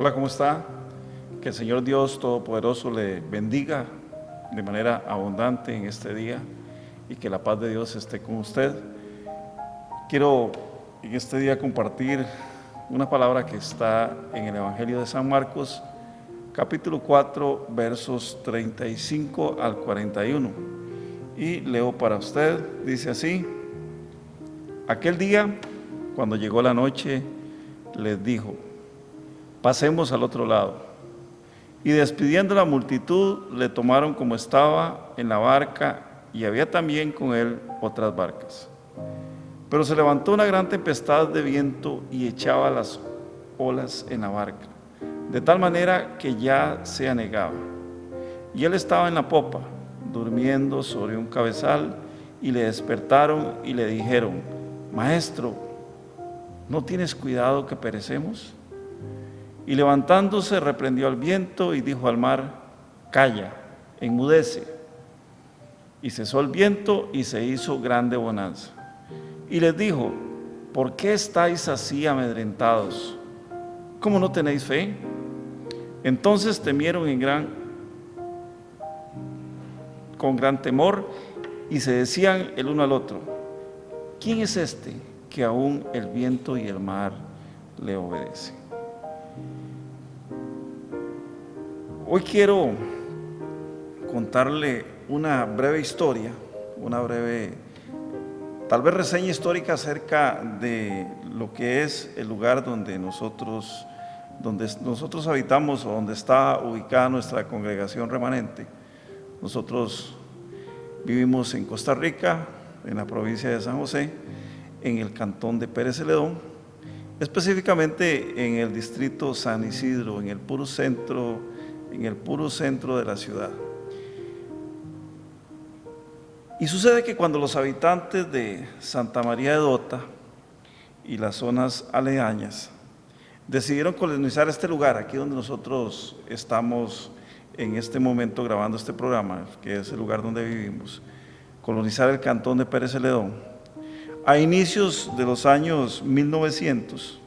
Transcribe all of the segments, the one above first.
Hola, ¿cómo está? Que el Señor Dios Todopoderoso le bendiga de manera abundante en este día y que la paz de Dios esté con usted. Quiero en este día compartir una palabra que está en el Evangelio de San Marcos, capítulo 4, versos 35 al 41. Y leo para usted, dice así: Aquel día, cuando llegó la noche, les dijo: pasemos al otro lado. Y despidiendo la multitud, le tomaron como estaba en la barca, y había también con él otras barcas. Pero se levantó una gran tempestad de viento y echaba las olas en la barca, de tal manera que ya se anegaba. Y él estaba en la popa, durmiendo sobre un cabezal, y le despertaron y le dijeron: Maestro, ¿no tienes cuidado que perecemos? Y levantándose reprendió al viento y dijo al mar: calla, enmudece. Y cesó el viento y se hizo grande bonanza. Y les dijo: ¿por qué estáis así amedrentados? ¿Cómo no tenéis fe? Entonces temieron con gran temor, y se decían el uno al otro: ¿quién es este que aún el viento y el mar le obedecen? Hoy quiero contarle una breve historia, una breve, tal vez reseña histórica acerca de lo que es el lugar donde nosotros habitamos, o donde está ubicada nuestra congregación remanente. Nosotros vivimos en Costa Rica, en la provincia de San José, en el cantón de Pérez Celedón, específicamente en el distrito San Isidro, en el puro centro de la ciudad. Y sucede que cuando los habitantes de Santa María de Dota y las zonas aledañas decidieron colonizar este lugar, aquí donde nosotros estamos en este momento grabando este programa, que es el lugar donde vivimos, colonizar el cantón de Pérez Celedón, a inicios de los años 1900,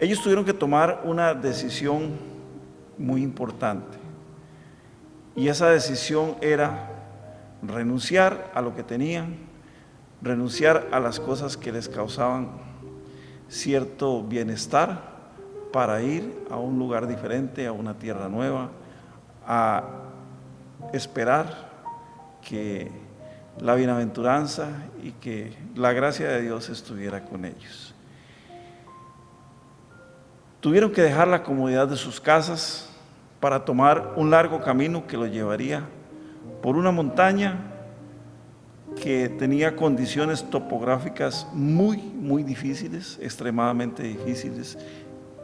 ellos tuvieron que tomar una decisión muy importante, y esa decisión era renunciar a lo que tenían, renunciar a las cosas que les causaban cierto bienestar, para ir a un lugar diferente, a una tierra nueva, a esperar que la bienaventuranza y que la gracia de Dios estuviera con ellos. Tuvieron que dejar la comodidad de sus casas para tomar un largo camino que los llevaría por una montaña que tenía condiciones topográficas muy difíciles, extremadamente difíciles,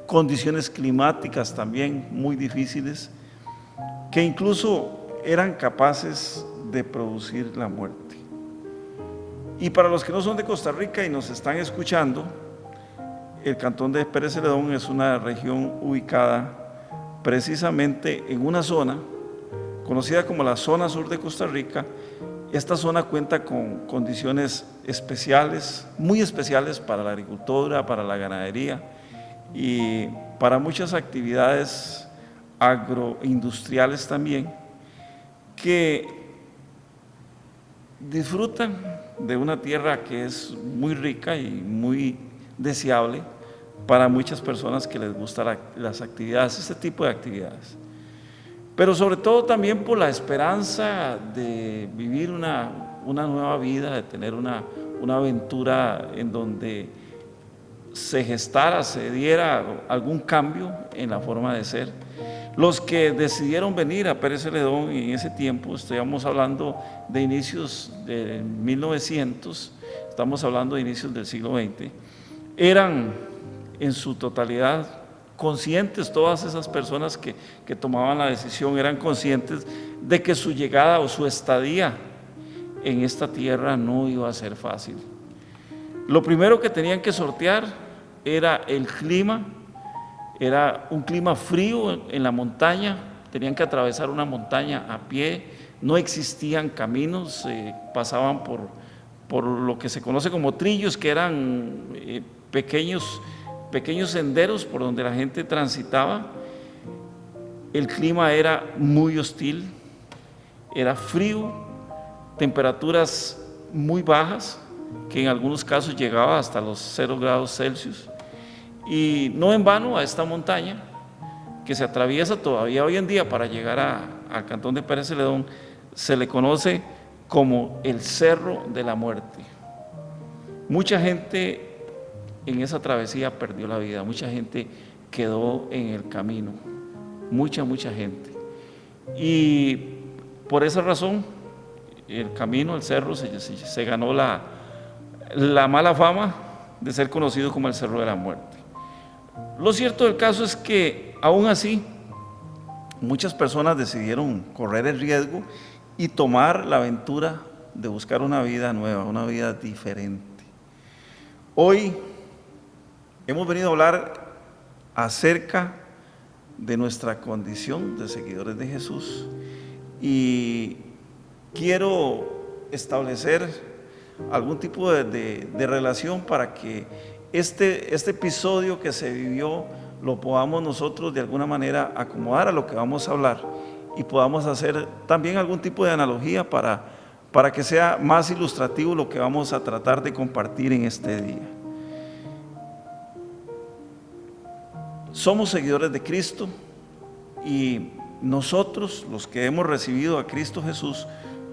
condiciones climáticas también muy difíciles, que incluso eran capaces de producir la muerte. Y para los que no son de Costa Rica y nos están escuchando, el cantón de Pérez Celedón es una región ubicada precisamente en una zona conocida como la zona sur de Costa Rica. Esta zona cuenta con condiciones especiales, muy especiales para la agricultura, para la ganadería y para muchas actividades agroindustriales también, que disfrutan de una tierra que es muy rica y muy deseable para muchas personas que les gustan las actividades, este tipo de actividades. Pero sobre todo también por la esperanza de vivir una nueva vida, de tener una aventura en donde se gestara, se diera algún cambio en la forma de ser. Los que decidieron venir a Pérez Celedón en ese tiempo, estamos hablando de inicios de 1900, estamos hablando de inicios del siglo XX, eran en su totalidad conscientes. Todas esas personas que tomaban la decisión eran conscientes de que su llegada o su estadía en esta tierra no iba a ser fácil. Lo primero que tenían que sortear era el clima. Era un clima frío en la montaña, tenían que atravesar una montaña a pie, no existían caminos, pasaban por lo que se conoce como trillos, que eran pequeños pequeños senderos por donde la gente transitaba. El clima era muy hostil, era frío, temperaturas muy bajas, que en algunos casos llegaba hasta los 0 grados Celsius. Y no en vano a esta montaña, que se atraviesa todavía hoy en día para llegar al cantón de Pérez Celedón, se le conoce como el Cerro de la Muerte. Mucha gente en esa travesía perdió la vida, mucha gente quedó en el camino, mucha gente. Y por esa razón, el camino, el cerro, se ganó la mala fama de ser conocido como el Cerro de la Muerte. Lo cierto del caso es que, aún así, muchas personas decidieron correr el riesgo y tomar la aventura de buscar una vida nueva, una vida diferente. Hoy hemos venido a hablar acerca de nuestra condición de seguidores de Jesús, y quiero establecer algún tipo de relación para que este episodio que se vivió lo podamos nosotros de alguna manera acomodar a lo que vamos a hablar, y podamos hacer también algún tipo de analogía para que sea más ilustrativo lo que vamos a tratar de compartir en este día. Somos seguidores de Cristo, y nosotros, los que hemos recibido a Cristo Jesús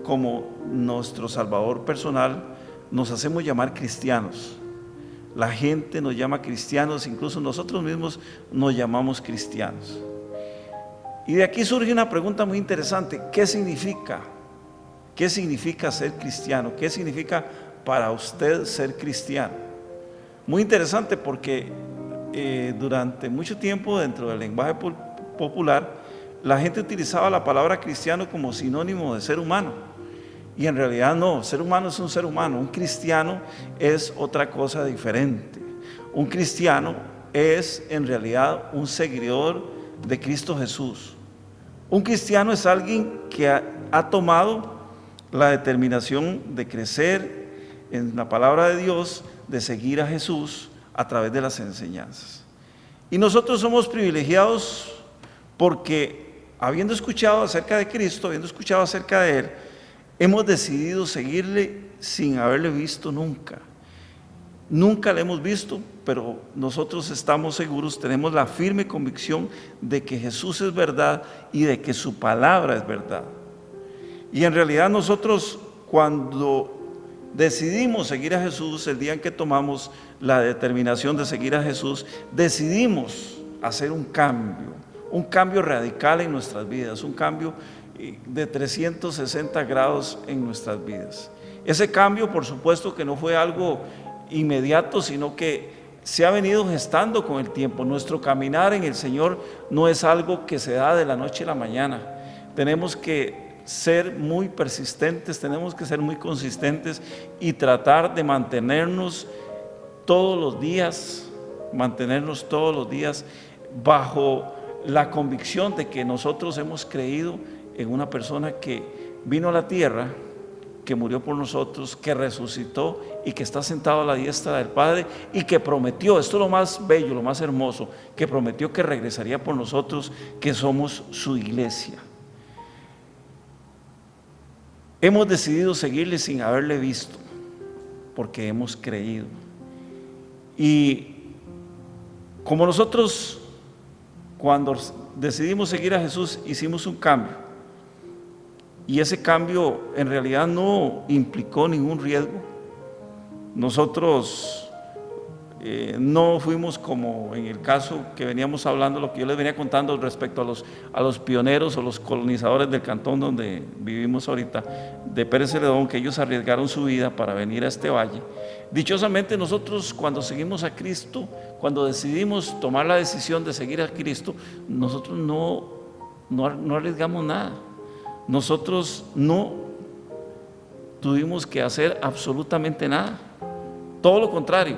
como nuestro Salvador personal, nos hacemos llamar cristianos. La gente nos llama cristianos, incluso nosotros mismos nos llamamos cristianos. Y de aquí surge una pregunta muy interesante: ¿qué significa? ¿Qué significa ser cristiano? ¿Qué significa para usted ser cristiano? Muy interesante, porque durante mucho tiempo, dentro del lenguaje popular, la gente utilizaba la palabra cristiano como sinónimo de ser humano, y en realidad no. Ser humano es un ser humano. Un cristiano es otra cosa diferente. Un cristiano es en realidad un seguidor de Cristo Jesús. Un cristiano es alguien que ha tomado la determinación de crecer en la palabra de Dios, de seguir a Jesús a través de las enseñanzas. Y nosotros somos privilegiados porque, habiendo escuchado acerca de Cristo, habiendo escuchado acerca de Él, hemos decidido seguirle sin haberle visto nunca. Nunca le hemos visto, pero nosotros estamos seguros, tenemos la firme convicción de que Jesús es verdad y de que su palabra es verdad. Y en realidad nosotros, cuando decidimos seguir a Jesús, el día en que tomamos la determinación de seguir a Jesús, decidimos hacer un cambio radical en nuestras vidas, un cambio de 360 grados en nuestras vidas. Ese cambio, por supuesto, que no fue algo inmediato, sino que se ha venido gestando con el tiempo. Nuestro caminar en el Señor no es algo que se da de la noche a la mañana. Tenemos que ser muy persistentes, tenemos que ser muy consistentes y tratar de mantenernos todos los días bajo la convicción de que nosotros hemos creído en una persona que vino a la tierra, que murió por nosotros, que resucitó y que está sentado a la diestra del Padre, y que prometió, esto es lo más bello, lo más hermoso, que prometió que regresaría por nosotros, que somos su iglesia. Hemos decidido seguirle sin haberle visto, porque hemos creído. Y como nosotros, cuando decidimos seguir a Jesús, hicimos un cambio, y ese cambio en realidad no implicó ningún riesgo. Nosotros no fuimos como en el caso que veníamos hablando, lo que yo les venía contando respecto a los pioneros o los colonizadores del cantón donde vivimos ahorita, de Pérez Celedón, que ellos arriesgaron su vida para venir a este valle. Dichosamente nosotros, cuando seguimos a Cristo, cuando decidimos tomar la decisión de seguir a Cristo, nosotros no arriesgamos nada. Nosotros no tuvimos que hacer absolutamente nada. Todo lo contrario,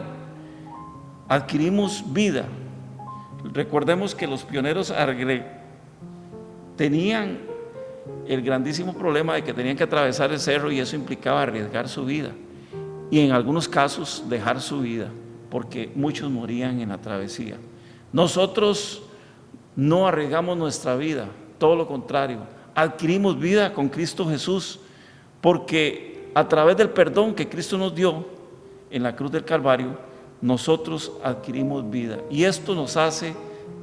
adquirimos vida. Recordemos que los pioneros tenían el grandísimo problema de que tenían que atravesar el cerro, y eso implicaba arriesgar su vida, y en algunos casos dejar su vida. porque muchos morían en la travesía. Nosotros no arriesgamos nuestra vida, todo lo contrario, adquirimos vida con Cristo Jesús, porque a través del perdón que Cristo nos dio en la cruz del Calvario, nosotros adquirimos vida, y esto nos hace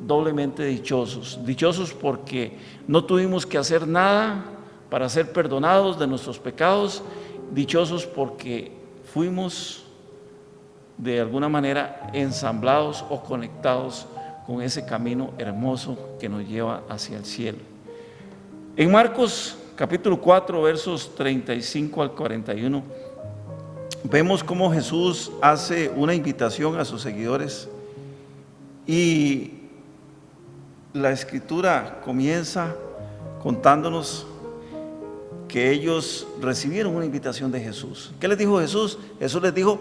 doblemente dichosos. Dichosos porque no tuvimos que hacer nada para ser perdonados de nuestros pecados. Dichosos porque fuimos de alguna manera ensamblados o conectados con ese camino hermoso que nos lleva hacia el cielo. En Marcos capítulo 4 versos 35 al 41 vemos cómo Jesús hace una invitación a sus seguidores, y la escritura comienza contándonos que ellos recibieron una invitación de Jesús. ¿Qué les dijo Jesús? Jesús les dijo: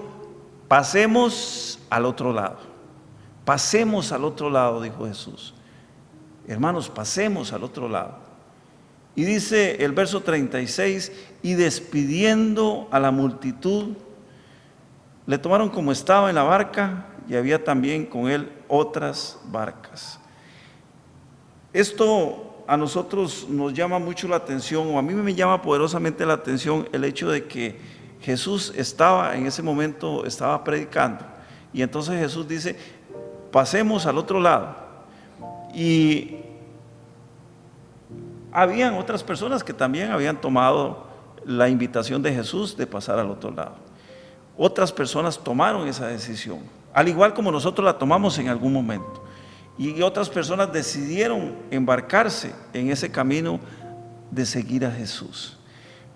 pasemos al otro lado. Pasemos al otro lado, dijo Jesús. Hermanos, pasemos al otro lado. Y dice el verso 36: y despidiendo a la multitud, le tomaron como estaba en la barca, y había también con él otras barcas. Esto a nosotros nos llama mucho la atención, o a mí me llama poderosamente la atención el hecho de que Jesús estaba en ese momento, estaba predicando, y entonces Jesús dice: pasemos al otro lado. Y habían otras personas que también habían tomado la invitación de Jesús de pasar al otro lado. Otras personas tomaron esa decisión, al igual como nosotros la tomamos en algún momento. Y otras personas decidieron embarcarse en ese camino de seguir a Jesús.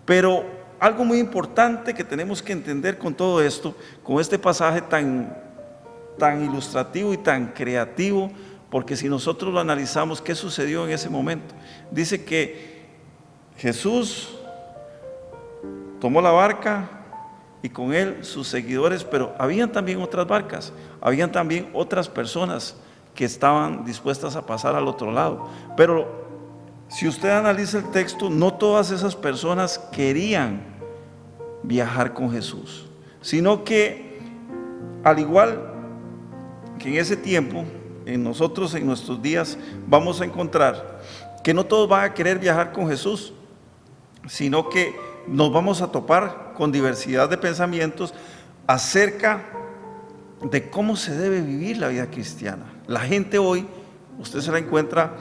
Pero algo muy importante que tenemos que entender con todo esto, con este pasaje tan ilustrativo y tan creativo, porque si nosotros lo analizamos, ¿qué sucedió en ese momento? Dice que Jesús tomó la barca y con él sus seguidores, pero habían también otras barcas, habían también otras personas que estaban dispuestas a pasar al otro lado. Pero si usted analiza el texto, no todas esas personas querían viajar con Jesús, sino que al igual que en ese tiempo, en nosotros en nuestros días vamos a encontrar que no todos van a querer viajar con Jesús, sino que nos vamos a topar con diversidad de pensamientos acerca de cómo se debe vivir la vida cristiana. La gente hoy, usted se la encuentra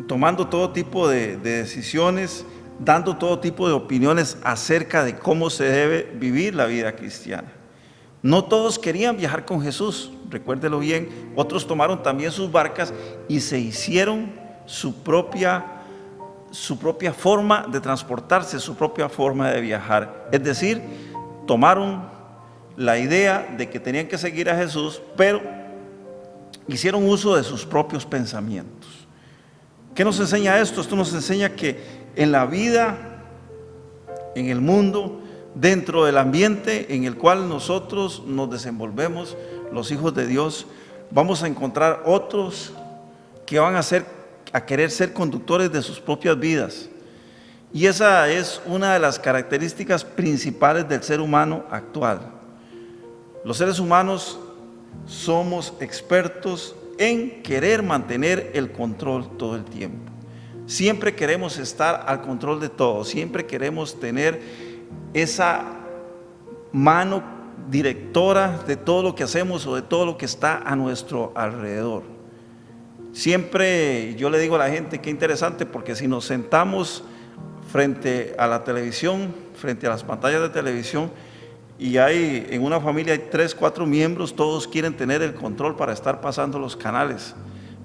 tomando todo tipo de decisiones, dando todo tipo de opiniones acerca de cómo se debe vivir la vida cristiana. No todos querían viajar con Jesús, recuérdelo bien. Otros tomaron también sus barcas y se hicieron su propia forma de transportarse, su propia forma de viajar. Es decir, tomaron la idea de que tenían que seguir a Jesús, pero hicieron uso de sus propios pensamientos. ¿Qué nos enseña esto? Esto nos enseña que en la vida, en el mundo, dentro del ambiente en el cual nosotros nos desenvolvemos, los hijos de Dios, vamos a encontrar otros que van a querer ser conductores de sus propias vidas. Y esa es una de las características principales del ser humano actual. Los seres humanos somos expertos en querer mantener el control todo el tiempo. Siempre queremos estar al control de todo, siempre queremos tener esa mano directora de todo lo que hacemos o de todo lo que está a nuestro alrededor. Siempre yo le digo a la gente, qué interesante, porque si nos sentamos frente a la televisión, frente a las pantallas de televisión, y en una familia hay 3, 4 miembros, todos quieren tener el control para estar pasando los canales.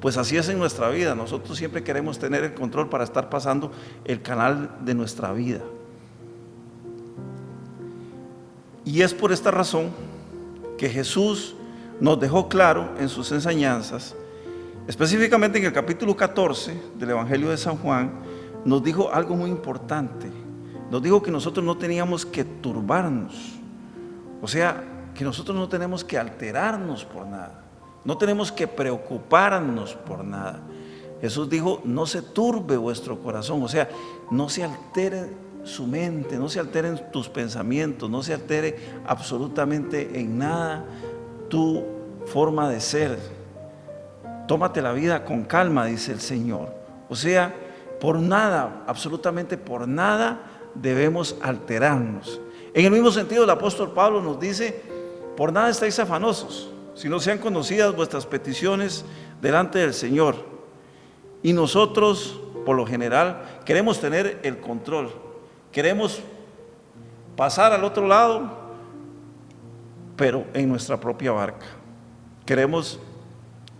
Pues así es en nuestra vida, nosotros siempre queremos tener el control para estar pasando el canal de nuestra vida. Y es por esta razón que Jesús nos dejó claro en sus enseñanzas, específicamente en el capítulo 14 del Evangelio de San Juan, nos dijo algo muy importante. Nos dijo que nosotros no teníamos que turbarnos, o sea, que nosotros no tenemos que alterarnos por nada, no tenemos que preocuparnos por nada. Jesús dijo: no se turbe vuestro corazón, o sea, no se altere su mente, no se alteren tus pensamientos, no se altere absolutamente en nada tu forma de ser. Tómate la vida con calma, dice el Señor. O sea, por nada, absolutamente por nada debemos alterarnos. En el mismo sentido, el apóstol Pablo nos dice: por nada estáis afanosos, si no sean conocidas vuestras peticiones delante del Señor. Y nosotros, por lo general, queremos tener el control, queremos pasar al otro lado, pero en nuestra propia barca. Queremos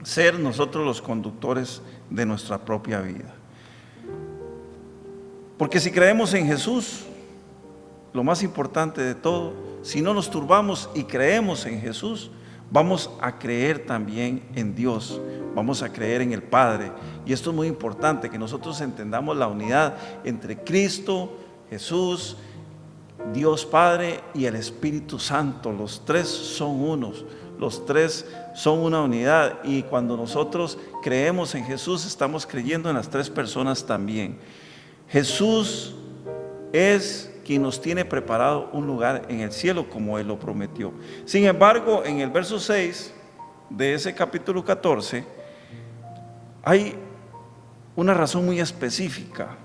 ser nosotros los conductores de nuestra propia vida. Porque si creemos en Jesús, lo más importante de todo, si no nos turbamos y creemos en Jesús, vamos a creer también en Dios, vamos a creer en el Padre. Y esto es muy importante, que nosotros entendamos la unidad entre Cristo, Jesús, Dios Padre y el Espíritu Santo. Los tres son unos, los tres son una unidad. Y cuando nosotros creemos en Jesús, estamos creyendo en las tres personas también. Jesús es quien nos tiene preparado un lugar en el cielo, como Él lo prometió. Sin embargo, en el verso 6 de ese capítulo 14 hay una razón muy específica.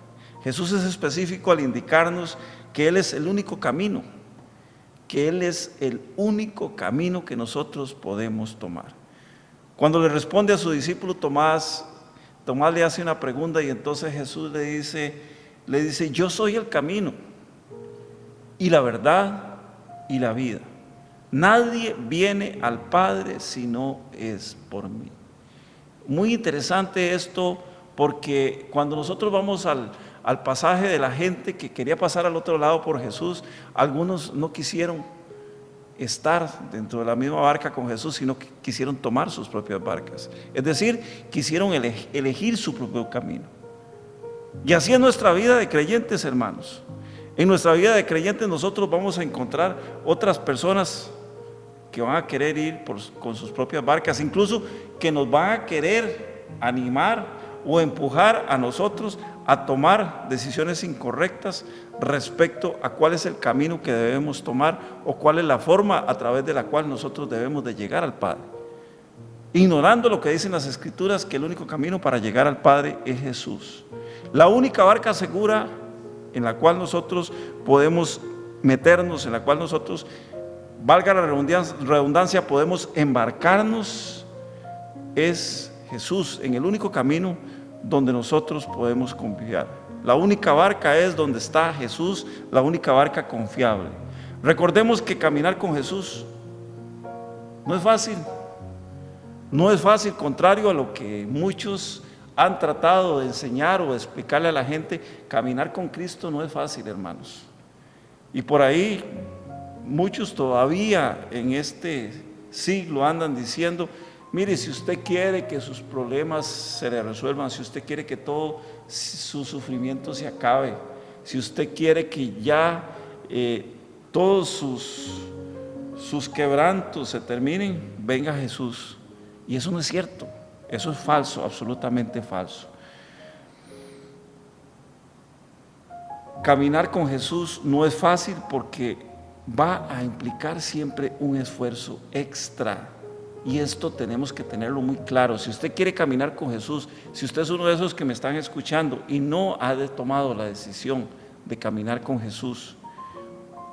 Jesús es específico al indicarnos que Él es el único camino, que Él es el único camino que nosotros podemos tomar. Cuando le responde a su discípulo Tomás, Tomás le hace una pregunta y entonces Jesús le dice: yo soy el camino y la verdad y la vida. Nadie viene al Padre si no es por mí. Muy interesante esto, porque cuando nosotros vamos al pasaje de la gente que quería pasar al otro lado por Jesús, algunos no quisieron estar dentro de la misma barca con Jesús, sino que quisieron tomar sus propias barcas. Es decir, quisieron elegir su propio camino. Y así es nuestra vida de creyentes, hermanos. En nuestra vida de creyentes nosotros vamos a encontrar otras personas que van a querer ir con sus propias barcas, incluso que nos van a querer animar o empujar a nosotros a tomar decisiones incorrectas respecto a cuál es el camino que debemos tomar o cuál es la forma a través de la cual nosotros debemos de llegar al Padre, ignorando lo que dicen las Escrituras, que el único camino para llegar al Padre es Jesús. La única barca segura en la cual nosotros podemos meternos, en la cual nosotros, valga la redundancia, podemos embarcarnos, es Jesús, en el único camino donde nosotros podemos confiar. La única barca es donde está Jesús, la única barca confiable. Recordemos que caminar con Jesús no es fácil. No es fácil, contrario a lo que muchos han tratado de enseñar o de explicarle a la gente. Caminar con Cristo no es fácil, hermanos. Y por ahí muchos todavía en este siglo andan diciendo: mire, si usted quiere que sus problemas se le resuelvan, si usted quiere que todo su sufrimiento se acabe, si usted quiere que ya todos sus quebrantos se terminen, venga Jesús. Y eso no es cierto, eso es falso, absolutamente falso. Caminar con Jesús no es fácil porque va a implicar siempre un esfuerzo extra. Y esto tenemos que tenerlo muy claro. Si usted quiere caminar con Jesús, si usted es uno de esos que me están escuchando y no ha tomado la decisión de caminar con Jesús,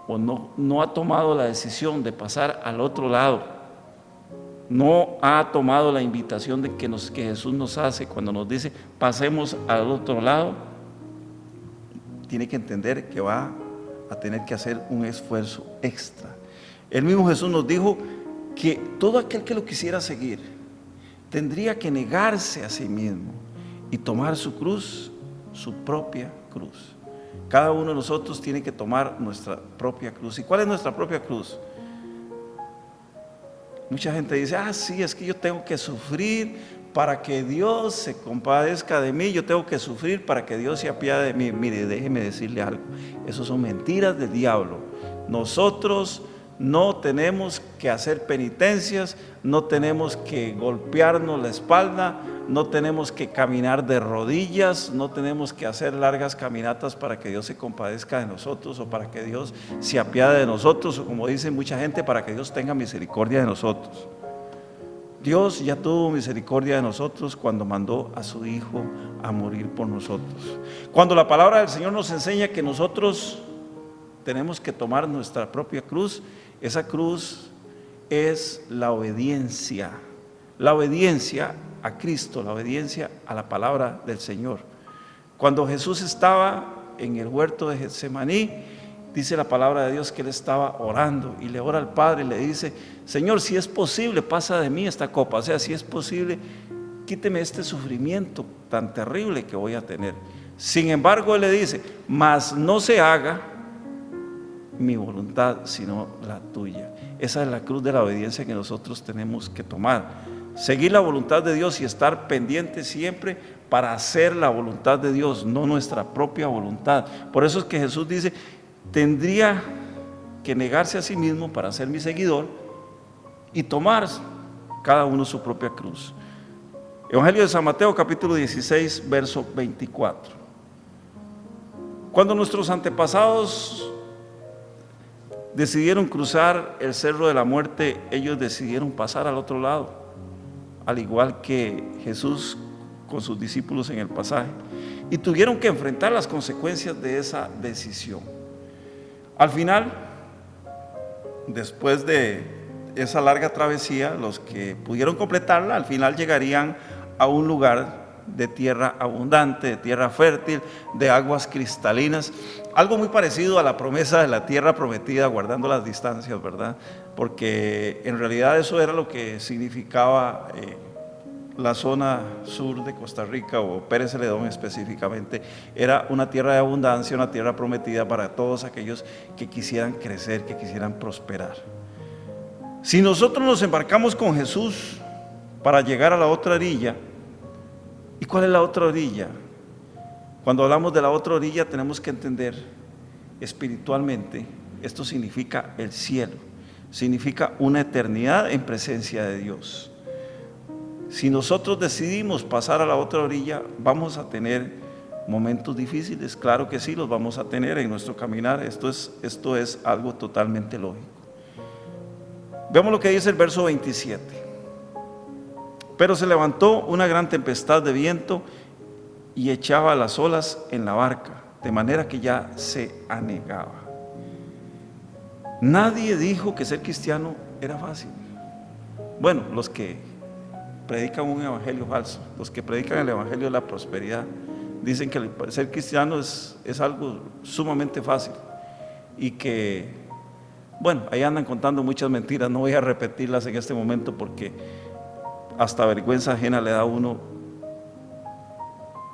o no ha tomado la decisión de pasar al otro lado, no ha tomado la invitación que Jesús nos hace cuando nos dice pasemos al otro lado, tiene que entender que va a tener que hacer un esfuerzo extra. El mismo Jesús nos dijo que todo aquel que lo quisiera seguir tendría que negarse a sí mismo y tomar su cruz, su propia cruz. Cada uno de nosotros tiene que tomar nuestra propia cruz. ¿Y cuál es nuestra propia cruz? Mucha gente dice: sí, es que yo tengo que sufrir para que Dios se compadezca de mí, yo tengo que sufrir para que Dios se apiade de mí. Mire, déjeme decirle algo, eso son mentiras del diablo. Nosotros no tenemos que hacer penitencias, no tenemos que golpearnos la espalda, no tenemos que caminar de rodillas, no tenemos que hacer largas caminatas para que Dios se compadezca de nosotros o para que Dios se apiade de nosotros, o como dice mucha gente, para que Dios tenga misericordia de nosotros. Dios ya tuvo misericordia de nosotros cuando mandó a su Hijo a morir por nosotros. Cuando la palabra del Señor nos enseña que nosotros tenemos que tomar nuestra propia cruz, esa cruz es la obediencia a Cristo, la obediencia a la palabra del Señor. Cuando Jesús estaba en el huerto de Getsemaní, dice la palabra de Dios que Él estaba orando y le ora al Padre y le dice: Señor, si es posible, pasa de mí esta copa. O sea, si es posible, quíteme este sufrimiento tan terrible que voy a tener. Sin embargo, Él le dice: mas no se haga mi voluntad, sino la tuya. Esa es la cruz de la obediencia que nosotros tenemos que tomar. Seguir la voluntad de Dios y estar pendientes siempre para hacer la voluntad de Dios, no nuestra propia voluntad. Por eso es que Jesús dice: tendría que negarse a sí mismo para ser mi seguidor y tomar cada uno su propia cruz. Evangelio de San Mateo, capítulo 16, verso 24. Cuando nuestros antepasados decidieron cruzar el cerro de la muerte, ellos decidieron pasar al otro lado, al igual que Jesús con sus discípulos en el pasaje, y tuvieron que enfrentar las consecuencias de esa decisión. Al final, después de esa larga travesía, los que pudieron completarla, al final llegarían a un lugar de tierra abundante, de tierra fértil, de aguas cristalinas, algo muy parecido a la promesa de la tierra prometida, guardando las distancias, ¿verdad? Porque en realidad eso era lo que significaba la zona sur de Costa Rica, o Pérez Celedón específicamente. Era una tierra de abundancia, una tierra prometida para todos aquellos que quisieran crecer, que quisieran prosperar. Si nosotros nos embarcamos con Jesús para llegar a la otra orilla, ¿y cuál es la otra orilla? Cuando hablamos de la otra orilla, tenemos que entender espiritualmente, esto significa el cielo, significa una eternidad en presencia de Dios. Si nosotros decidimos pasar a la otra orilla, vamos a tener momentos difíciles, claro que sí, los vamos a tener en nuestro caminar. Esto es algo totalmente lógico. Veamos lo que dice el verso 27. Pero se levantó una gran tempestad de viento y echaba las olas en la barca, de manera que ya se anegaba. Nadie dijo que ser cristiano era fácil. Bueno, los que predican un evangelio falso, los que predican el evangelio de la prosperidad, dicen que ser cristiano es algo sumamente fácil y que, bueno, ahí andan contando muchas mentiras. No voy a repetirlas en este momento porque hasta vergüenza ajena le da a uno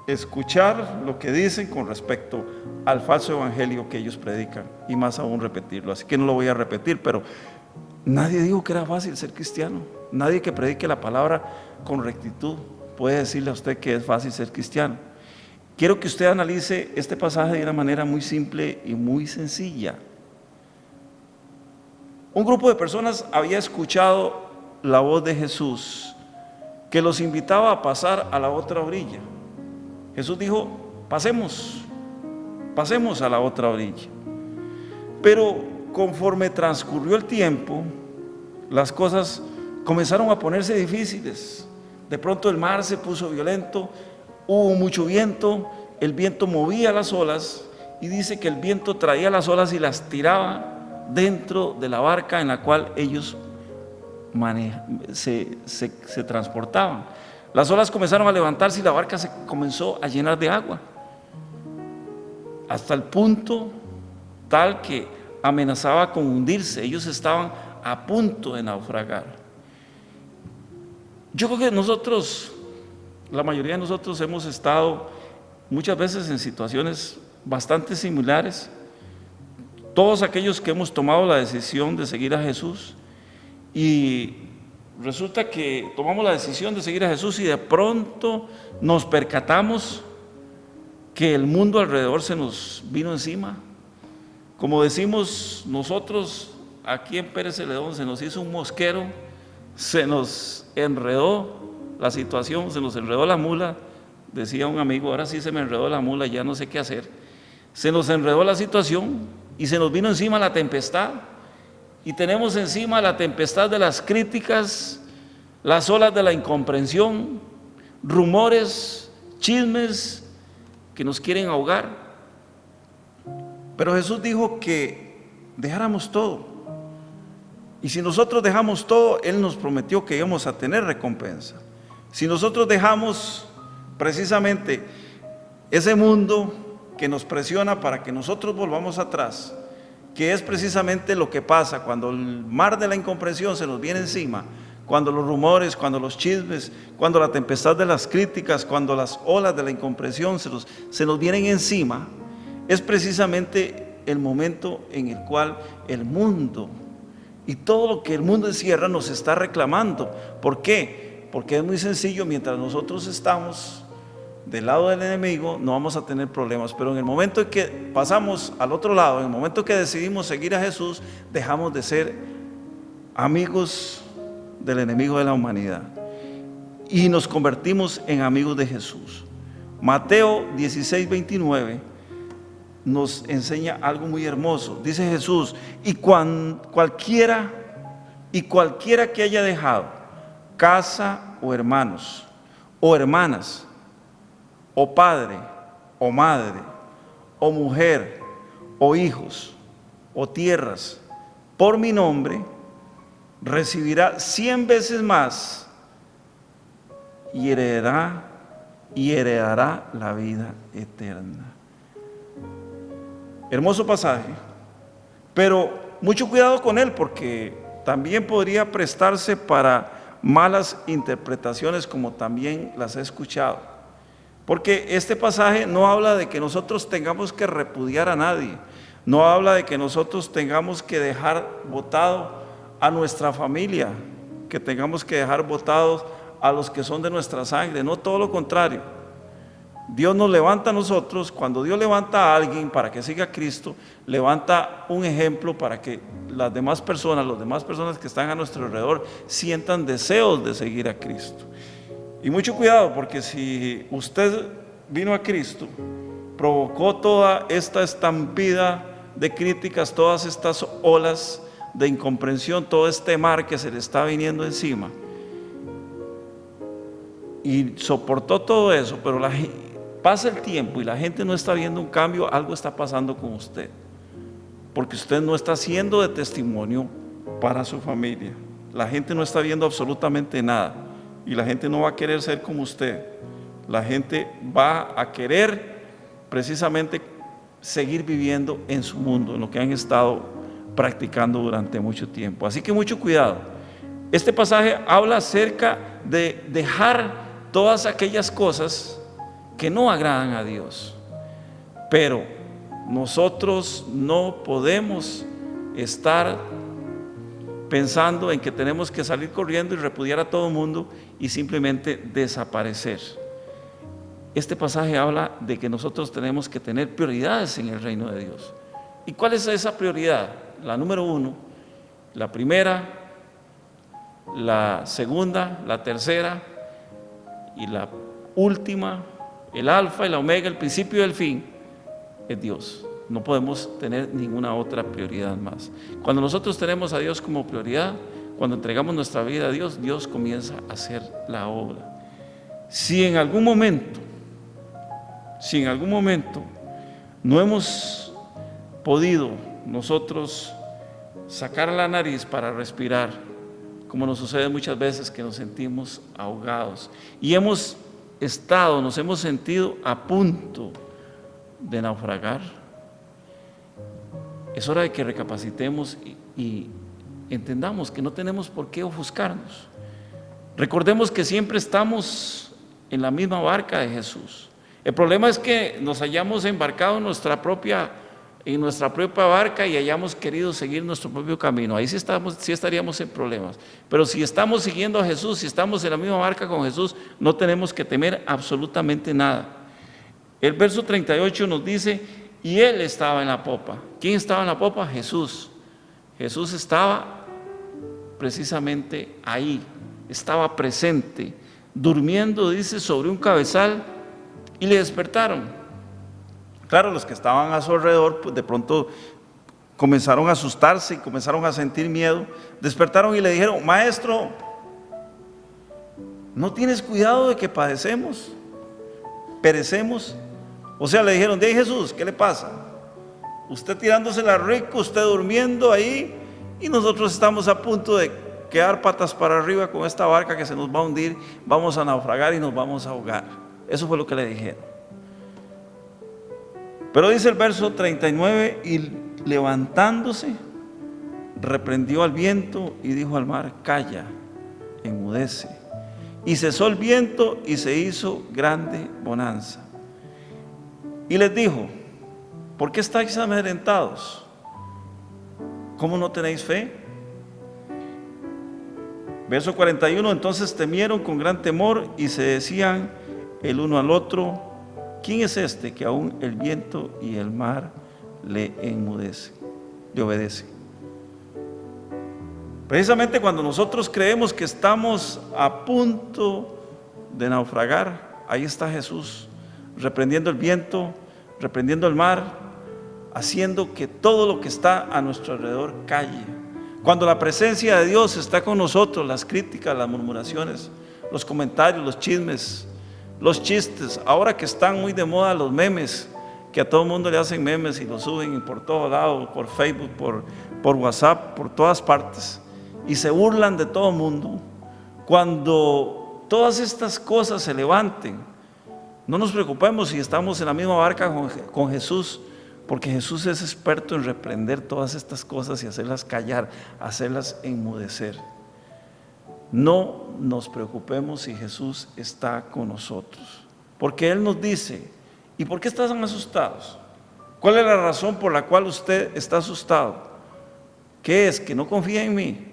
escuchar lo que dicen con respecto al falso evangelio que ellos predican, y más aún repetirlo. Así que no lo voy a repetir, pero nadie dijo que era fácil ser cristiano. Nadie que predique la palabra con rectitud puede decirle a usted que es fácil ser cristiano. Quiero que usted analice este pasaje de una manera muy simple y muy sencilla. Un grupo de personas había escuchado la voz de Jesús, que los invitaba a pasar a la otra orilla. Jesús dijo: pasemos a la otra orilla. Pero conforme transcurrió el tiempo, las cosas comenzaron a ponerse difíciles. De pronto el mar se puso violento, hubo mucho viento, el viento movía las olas, y dice que el viento traía las olas y las tiraba dentro de la barca en la cual ellos se transportaban. Las olas comenzaron a levantarse y la barca se comenzó a llenar de agua, hasta el punto tal que amenazaba con hundirse. Ellos estaban a punto de naufragar. Yo creo que nosotros, la mayoría de nosotros, hemos estado muchas veces en situaciones bastante similares. Todos aquellos que hemos tomado la decisión de seguir a Jesús, y resulta que tomamos la decisión de seguir a Jesús y de pronto nos percatamos que el mundo alrededor se nos vino encima. Como decimos nosotros aquí en Pérez Celedón, se nos hizo un mosquero, se nos enredó la situación, se nos enredó la mula. Decía un amigo: ahora sí se me enredó la mula, ya no sé qué hacer. Se nos enredó la situación y se nos vino encima la tempestad. Y tenemos encima la tempestad de las críticas, las olas de la incomprensión, rumores, chismes que nos quieren ahogar. Pero Jesús dijo que dejáramos todo. Y si nosotros dejamos todo, Él nos prometió que íbamos a tener recompensa. Si nosotros dejamos precisamente ese mundo que nos presiona para que nosotros volvamos atrás, que es precisamente lo que pasa cuando el mar de la incomprensión se nos viene encima, cuando los rumores, cuando los chismes, cuando la tempestad de las críticas, cuando las olas de la incomprensión se nos vienen encima, es precisamente el momento en el cual el mundo y todo lo que el mundo encierra nos está reclamando. ¿Por qué? Porque es muy sencillo, mientras nosotros estamos del lado del enemigo no vamos a tener problemas, pero en el momento en que pasamos al otro lado, en el momento que decidimos seguir a Jesús, dejamos de ser amigos del enemigo de la humanidad y nos convertimos en amigos de Jesús. Mateo 16:29 nos enseña algo muy hermoso. Dice Jesús: y cualquiera que haya dejado casa o hermanos o hermanas o padre o madre o mujer o hijos o tierras por mi nombre, recibirá 100 veces más y heredará la vida eterna. Hermoso pasaje, pero mucho cuidado con él, porque también podría prestarse para malas interpretaciones, como también las he escuchado. Porque este pasaje no habla de que nosotros tengamos que repudiar a nadie, no habla de que nosotros tengamos que dejar botado a nuestra familia, que tengamos que dejar botados a los que son de nuestra sangre, no, todo lo contrario. Dios nos levanta a nosotros. Cuando Dios levanta a alguien para que siga a Cristo, levanta un ejemplo para que las demás personas que están a nuestro alrededor sientan deseos de seguir a Cristo. Y mucho cuidado, porque si usted vino a Cristo, provocó toda esta estampida de críticas, todas estas olas de incomprensión, todo este mar que se le está viniendo encima, y soportó todo eso, pero pasa el tiempo y la gente no está viendo un cambio, algo está pasando con usted, porque usted no está siendo de testimonio para su familia. La gente no está viendo absolutamente nada y la gente no va a querer ser como usted. La gente va a querer precisamente seguir viviendo en su mundo, en lo que han estado practicando durante mucho tiempo. Así que mucho cuidado. Este pasaje habla acerca de dejar todas aquellas cosas que no agradan a Dios, pero nosotros no podemos estar pensando en que tenemos que salir corriendo y repudiar a todo el mundo y simplemente desaparecer. Este pasaje habla de que nosotros tenemos que tener prioridades en el reino de Dios. ¿Y cuál es esa prioridad? La número 1, la primera, la segunda, la tercera y la última, el alfa y la omega, el principio y el fin, es Dios. No podemos tener ninguna otra prioridad más. Cuando nosotros tenemos a Dios como prioridad, cuando entregamos nuestra vida a Dios, Dios comienza a hacer la obra. Si en algún momento no hemos podido nosotros sacar la nariz para respirar, como nos sucede muchas veces que nos sentimos ahogados y nos hemos sentido a punto de naufragar, es hora de que recapacitemos y entendamos que no tenemos por qué ofuscarnos. Recordemos que siempre estamos en la misma barca de Jesús. El problema es que nos hayamos embarcado en nuestra propia barca y hayamos querido seguir nuestro propio camino. Ahí sí estaríamos en problemas. Pero si estamos siguiendo a Jesús, si estamos en la misma barca con Jesús, no tenemos que temer absolutamente nada. El verso 38 nos dice: y Él estaba en la popa. ¿Quién estaba en la popa? Jesús. Jesús estaba precisamente ahí, estaba presente, durmiendo, dice, sobre un cabezal, y le despertaron. Claro, los que estaban a su alrededor, pues de pronto comenzaron a asustarse y comenzaron a sentir miedo. Despertaron y le dijeron: maestro, ¿no tienes cuidado de que padecemos? ¿Perecemos? O sea, le dijeron: de Jesús, ¿qué le pasa? Usted tirándosela rico, usted durmiendo ahí, y nosotros estamos a punto de quedar patas para arriba con esta barca que se nos va a hundir, vamos a naufragar y nos vamos a ahogar. Eso fue lo que le dijeron. Pero dice el verso 39: y levantándose, reprendió al viento y dijo al mar: calla, enmudece. Y cesó el viento y se hizo grande bonanza. Y les dijo: ¿por qué estáis amedrentados? ¿Cómo no tenéis fe? Verso 41: entonces temieron con gran temor y se decían el uno al otro: ¿quién es este que aún el viento y el mar le obedecen? Precisamente cuando nosotros creemos que estamos a punto de naufragar, ahí está Jesús, reprendiendo el viento, reprendiendo el mar, haciendo que todo lo que está a nuestro alrededor calle. Cuando la presencia de Dios está con nosotros, las críticas, las murmuraciones, los comentarios, los chismes, los chistes, ahora que están muy de moda los memes, que a todo el mundo le hacen memes y los suben por todos lados, por Facebook, por WhatsApp, por todas partes, y se burlan de todo el mundo. Cuando todas estas cosas se levanten, no nos preocupemos si estamos en la misma barca con Jesús, porque Jesús es experto en reprender todas estas cosas y hacerlas callar, hacerlas enmudecer. No nos preocupemos si Jesús está con nosotros, porque Él nos dice: ¿y por qué están asustados? ¿Cuál es la razón por la cual usted está asustado? ¿Qué es? ¿Que no confía en mí?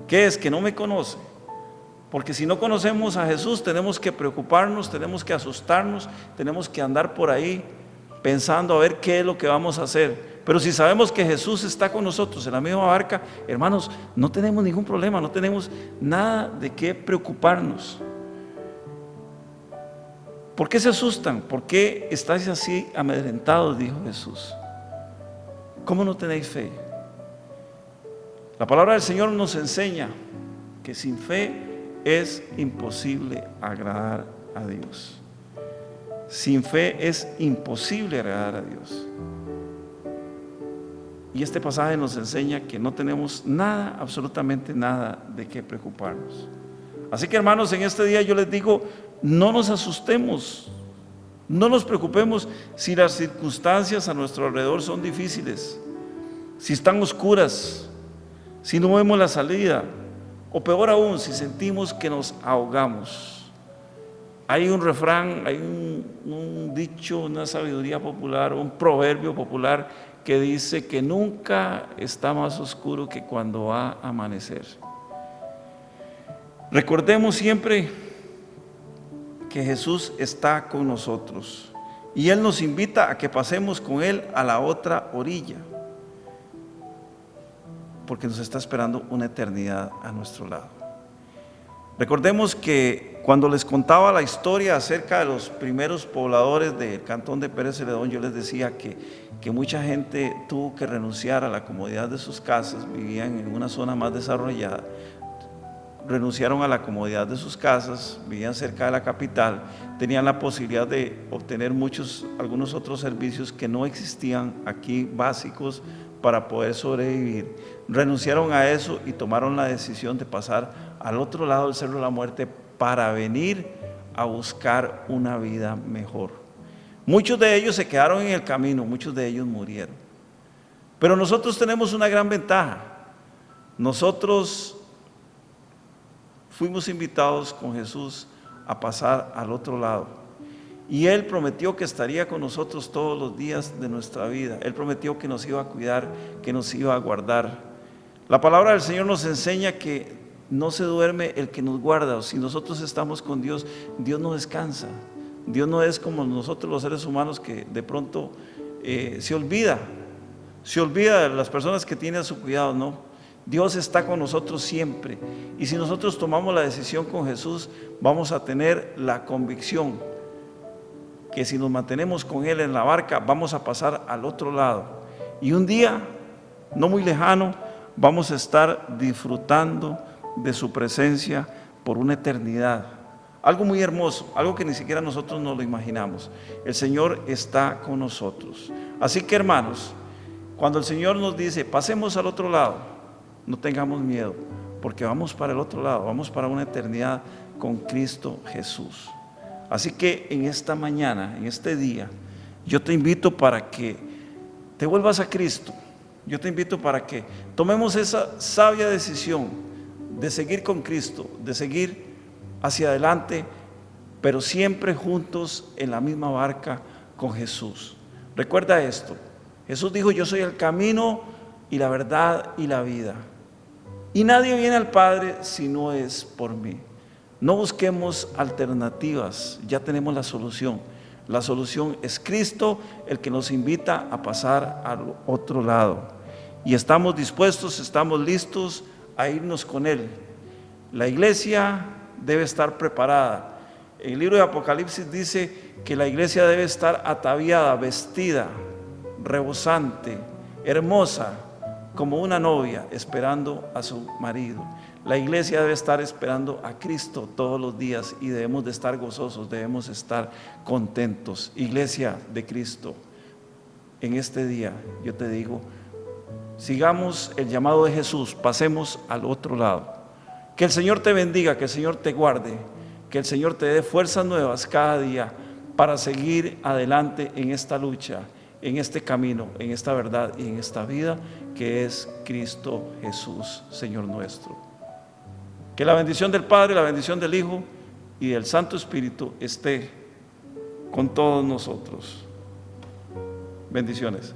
¿Qué es? ¿Que no me conoce? Porque si no conocemos a Jesús, tenemos que preocuparnos, tenemos que asustarnos, tenemos que andar por ahí pensando a ver qué es lo que vamos a hacer. Pero si sabemos que Jesús está con nosotros en la misma barca, hermanos, no tenemos ningún problema, no tenemos nada de qué preocuparnos. ¿Por qué se asustan? ¿Por qué estáis así amedrentados?, dijo Jesús. ¿Cómo no tenéis fe? La palabra del Señor nos enseña que sin fe es imposible agradar a Dios. Sin fe es imposible agradar a Dios. Y este pasaje nos enseña que no tenemos nada, absolutamente nada de qué preocuparnos. Así que, hermanos, en este día yo les digo: no nos asustemos, no nos preocupemos si las circunstancias a nuestro alrededor son difíciles, si están oscuras, si no vemos la salida, o peor aún, si sentimos que nos ahogamos. Hay un refrán, hay un dicho, una sabiduría popular, un proverbio popular que dice que nunca está más oscuro que cuando va a amanecer. Recordemos siempre que Jesús está con nosotros y Él nos invita a que pasemos con Él a la otra orilla, porque nos está esperando una eternidad a nuestro lado. Recordemos que cuando les contaba la historia acerca de los primeros pobladores del cantón de Pérez Celedón, yo les decía que mucha gente tuvo que renunciar a la comodidad de sus casas, vivían en una zona más desarrollada, renunciaron a la comodidad de sus casas, vivían cerca de la capital, tenían la posibilidad de obtener algunos otros servicios que no existían aquí, básicos para poder sobrevivir. Renunciaron a eso y tomaron la decisión de pasar al otro lado del Cerro de la Muerte para venir a buscar una vida mejor. Muchos de ellos se quedaron en el camino, muchos de ellos murieron. Pero nosotros tenemos una gran ventaja. Nosotros fuimos invitados con Jesús a pasar al otro lado. Y Él prometió que estaría con nosotros todos los días de nuestra vida. Él prometió que nos iba a cuidar, que nos iba a guardar. La palabra del Señor nos enseña que no se duerme el que nos guarda. O si nosotros estamos con Dios, Dios no descansa. Dios no es como nosotros los seres humanos que de pronto se olvida de las personas que tiene a su cuidado. No, Dios está con nosotros siempre. Y si nosotros tomamos la decisión con Jesús, vamos a tener la convicción que si nos mantenemos con Él en la barca, vamos a pasar al otro lado. Y un día, no muy lejano, vamos a estar disfrutando de su presencia por una eternidad. algo muy hermoso, algo que ni siquiera nosotros nos lo imaginamos. El Señor está con nosotros. Así que, hermanos, cuando el Señor nos dice, pasemos al otro lado, no tengamos miedo, porque vamos para el otro lado, vamos para una eternidad con Cristo Jesús. Así que en esta mañana, en este día, yo te invito para que te vuelvas a Cristo. Yo te invito para que tomemos esa sabia decisión de seguir con Cristo, de seguir hacia adelante, pero siempre juntos en la misma barca con Jesús. Recuerda esto, Jesús dijo, yo soy el camino y la verdad y la vida, y nadie viene al Padre si no es por mí. No busquemos alternativas, ya tenemos la solución. La solución es Cristo, el que nos invita a pasar al otro lado. Y estamos dispuestos, estamos listos a irnos con Él. La iglesia debe estar preparada. El libro de Apocalipsis dice que la iglesia debe estar ataviada, vestida, rebosante, hermosa, como una novia esperando a su marido. La iglesia debe estar esperando a Cristo todos los días y debemos de estar gozosos, debemos estar contentos. Iglesia de Cristo, en este día yo te digo, sigamos el llamado de Jesús, pasemos al otro lado. Que el Señor te bendiga, que el Señor te guarde, que el Señor te dé fuerzas nuevas cada día para seguir adelante en esta lucha, en este camino, en esta verdad y en esta vida que es Cristo Jesús, Señor nuestro. Que la bendición del Padre, la bendición del Hijo y del Santo Espíritu esté con todos nosotros. Bendiciones.